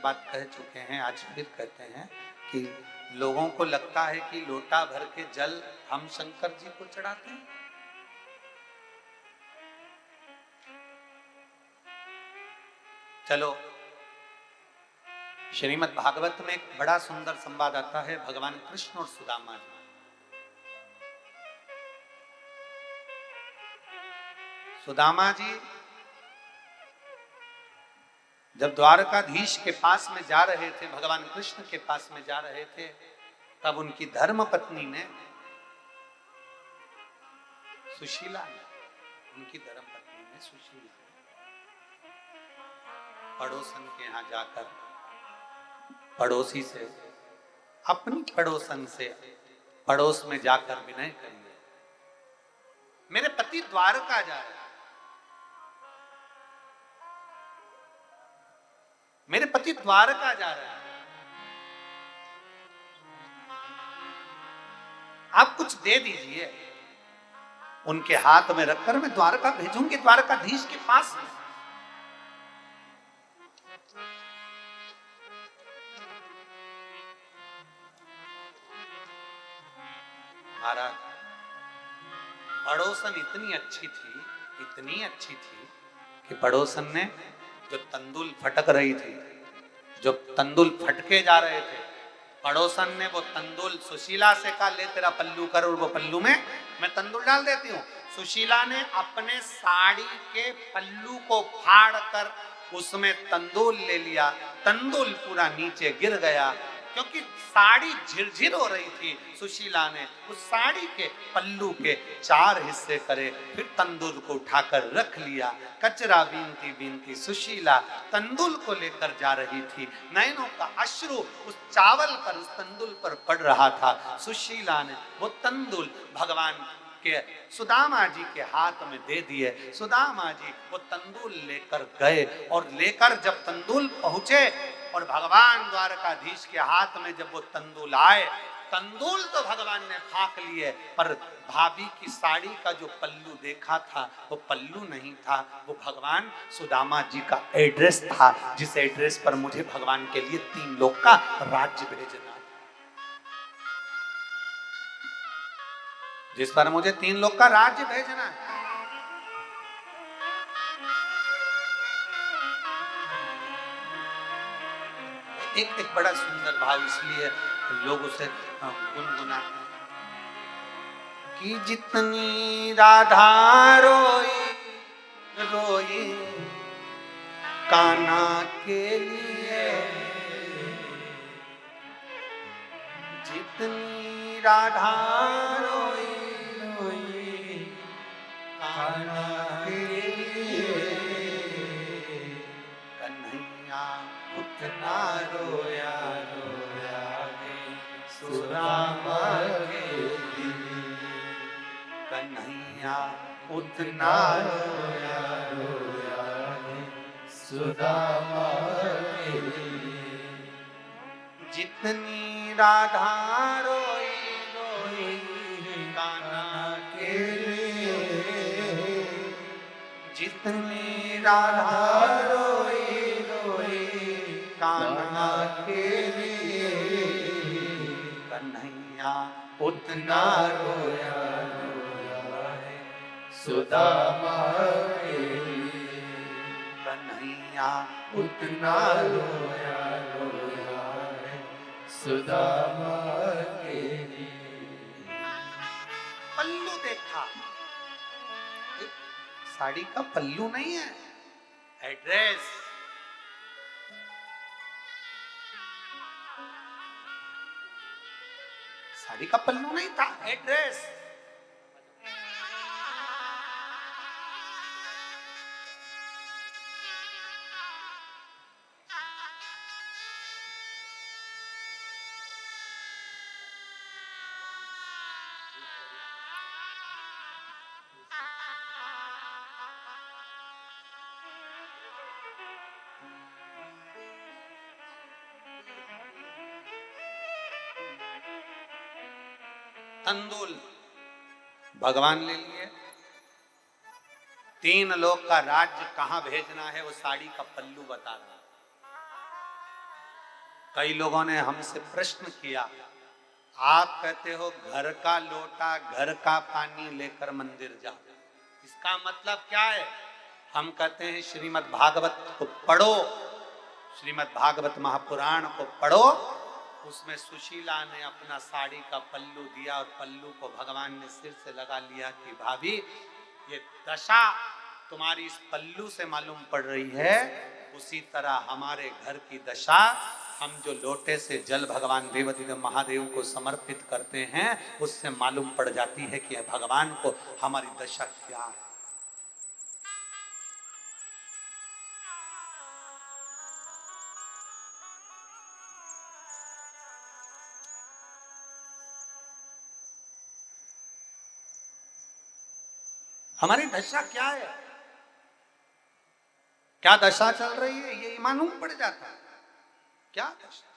बात कह चुके हैं, आज फिर कहते हैं कि लोगों को लगता है कि लोटा भर के जल हम शंकर जी को चढ़ाते हैं। चलो, श्रीमद् भागवत में एक बड़ा सुंदर संवाद आता है भगवान कृष्ण और सुदामा जी। सुदामा जी जब द्वारकाधीश के पास में जा रहे थे, भगवान कृष्ण के पास में जा रहे थे, तब उनकी धर्म पत्नी ने, सुशीला ने, उनकी धर्म पत्नी ने, सुशीला ने पड़ोसन के यहाँ जाकर पड़ोसी से, अपनी पड़ोसन से पड़ोस में जाकर विनय कर लिया, मेरे पति द्वारका जा रहे हैं, मेरे पति द्वारका जा रहे हैं, आप कुछ दे दीजिए। उनके हाथ में रखकर मैं द्वारका भेजूंगी, द्वारकाधीश के पास में। महाराज, पड़ोसन इतनी अच्छी थी कि पड़ोसन ने जो तंदुल फटक रही थी, जो तंदुल फटके जा रहे थे, पड़ोसन ने वो तंदुल सुशीला से कहा, ले तेरा पल्लू कर और वो पल्लू में मैं तंदुल डाल देती हूँ। सुशीला ने अपने साड़ी के पल्लू को फाड़ कर उसमें तंदुल ले लिया, तंदुल पूरा नीचे गिर गया, क्योंकि साड़ी झिरझिर हो रही थी। सुशीला ने उस साड़ी के पल्लू के 4 हिस्से करे, फिर तंदुल को उठाकर रख लिया। कचरा बीनती बीनती सुशीला तंदुल को लेकर जा रही थी, नयनों का अश्रु उस चावल पर, उस तंदुल पर पड़ रहा था। सुशीला ने वो तंदुल भगवान के सुदामा जी के हाथ में दे दिए। सुदामा जी वो तंदूल लेकर गए, और लेकर जब तंदूल पहुंचे और भगवान द्वारकाधीश के हाथ में जब वो तंदूल आए, तंदूल तो भगवान ने फाक लिए, पर भाभी की साड़ी का जो पल्लू देखा था वो पल्लू नहीं था, वो भगवान सुदामा जी का एड्रेस था, जिस एड्रेस पर मुझे भगवान के लिए 3 लोक का राज्य भेजना, जिस पर मुझे 3 लोक का राज्य भेजना है। एक बड़ा सुंदर भाव इसलिए लोग उसे गुनगुनाते हैं कि जितनी राधा रोई रोई कान्हा के लिए, जितनी राधा रोई रोई कान्हा के लिए, कन्हैया उतना रोया रोया है सुदामा के लिए, कन्हैया उतना रोया रोया है सुदामा के लिए, जितनी राधा रोई रोई कान्हा के लिए, जितनी राधा रोई रोई कान्हा के लिए, कन्हैया उतना रोया रोया है सुदामा के लिए, कन्हैया उतना रोया रोया है सुदामा के लिए। पल्लू देखा, साड़ी का पल्लू नहीं है, एड्रेस। साड़ी का पल्लू नहीं था, एड्रेस। तंदुल भगवान ले लिए, 3 लोक का राज्य कहां भेजना है वो साड़ी का पल्लू बता रहा। कई लोगों ने हमसे प्रश्न किया, आप कहते हो घर का लोटा घर का पानी लेकर मंदिर जाओ, इसका मतलब क्या है? हम कहते हैं श्रीमद् भागवत को पढ़ो, श्रीमद् भागवत महापुराण को पढ़ो। उसमें सुशीला ने अपना साड़ी का पल्लू दिया और पल्लू को भगवान ने सिर से लगा लिया कि भाभी ये दशा तुम्हारी इस पल्लू से मालूम पड़ रही है। उसी तरह हमारे घर की दशा, हम जो लोटे से जल भगवान देवाधिदेव महादेव को समर्पित करते हैं उससे मालूम पड़ जाती है कि भगवान को हमारी दशा क्या है। हमारी दशा क्या है, क्या दशा चल रही है, ये मालूम पड़ जाता है। क्या दशा